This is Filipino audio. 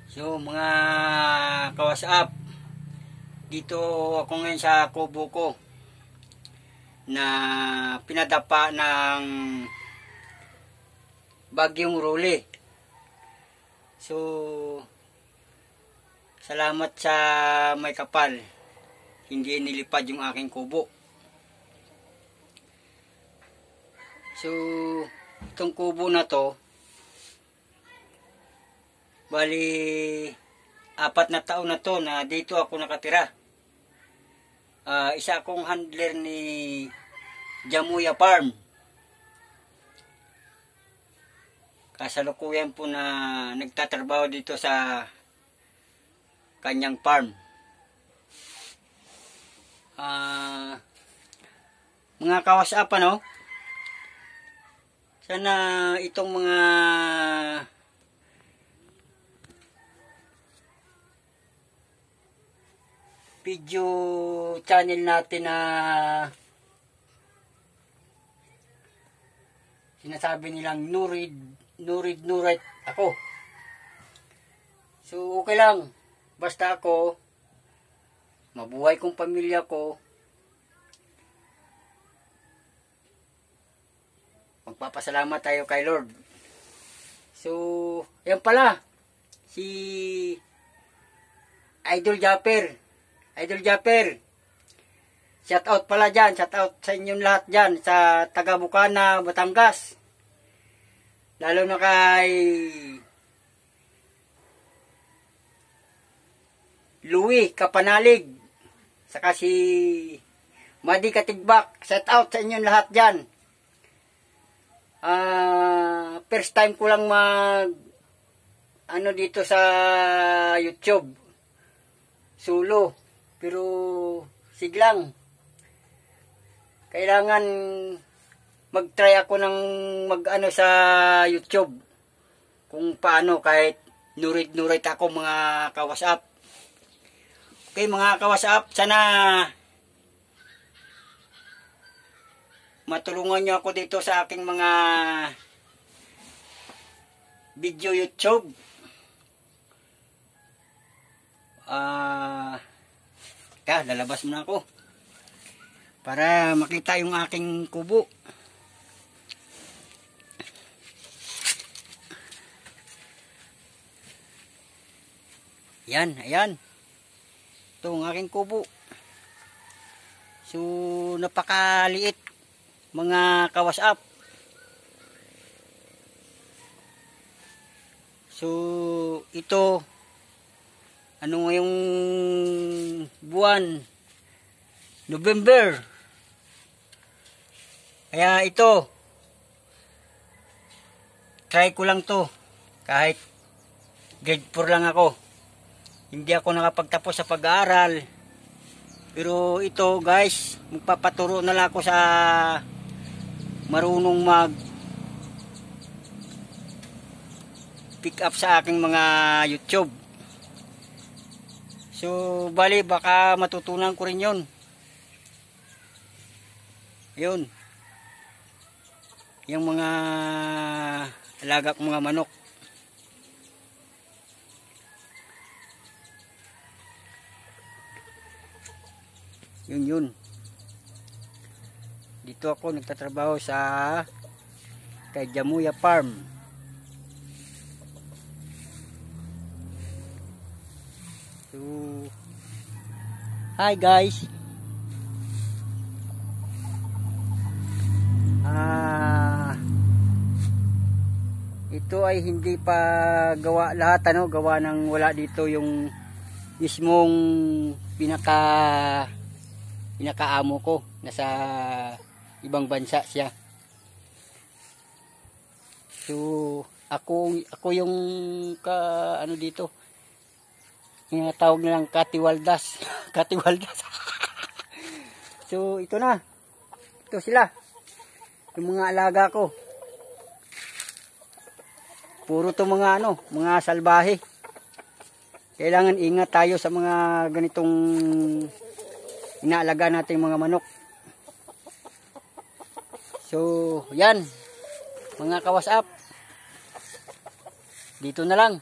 So mga ka-WhatsApp, dito ako ngayon sa kubo ko na pinadapa ng bagyong Rolly. So salamat sa may kapal, hindi nilipad yung aking kubo. So itong kubo na to, bali 4 na taon na to na dito ako nakatira. Isa akong handler ni Jamuya Farm. Kasalukuyan po na nagtatrabaho dito sa kanyang farm. Mga ka-WhatsApp, ano? Sana itong mga video channel natin na sinasabi nilang no read ako. So okay lang, basta ako mabuhay kong pamilya ko, magpapasalamat tayo kay Lord. So yan pala, si Idol Japper, shout out pala dyan, shout out sa inyong lahat dyan sa taga Bukana, Batangas, lalo na kay Louie Kapanalig, saka si Madi Katigbak, shout out sa inyong lahat dyan. First time ko lang dito sa YouTube solo, pero siglang kailangan mag-try ako ng sa YouTube kung paano, kahit nurit ako mga ka-WhatsApp. Okay mga ka-WhatsApp, sana matulungan nyo ako dito sa aking mga video YouTube. Lalabas muna ako para makita yung aking kubo. Ayan. Ito ang aking kubo. So napakaliit mga ka-WhatsApp. So ito, ano ngayong buwan? November. Kaya ito, try ko lang to. Kahit grade 4 lang ako, hindi ako nakapagtapos sa pag-aaral. Pero ito guys, magpapaturo na lang ako sa marunong mag pick up sa aking mga YouTube. So bali baka matutunan ko rin yun. Ayun, yung mga alaga kong mga manok. Yun. Dito ako nagtatrabaho sa kay Jamuya Farm. So, hi guys. Ito ay hindi pa gawa lahat, gawa ng wala dito yung mismong pinakaamo ko, nasa ibang bansa siya. So ako yung dito, yung tawag nilang katiwaldas. So ito sila, yung mga alaga ko. Puro to mga mga salbahe. Kailangan ingat tayo sa mga ganitong inaalaga nating mga manok. So yan mga ka-WhatsApp, dito na lang.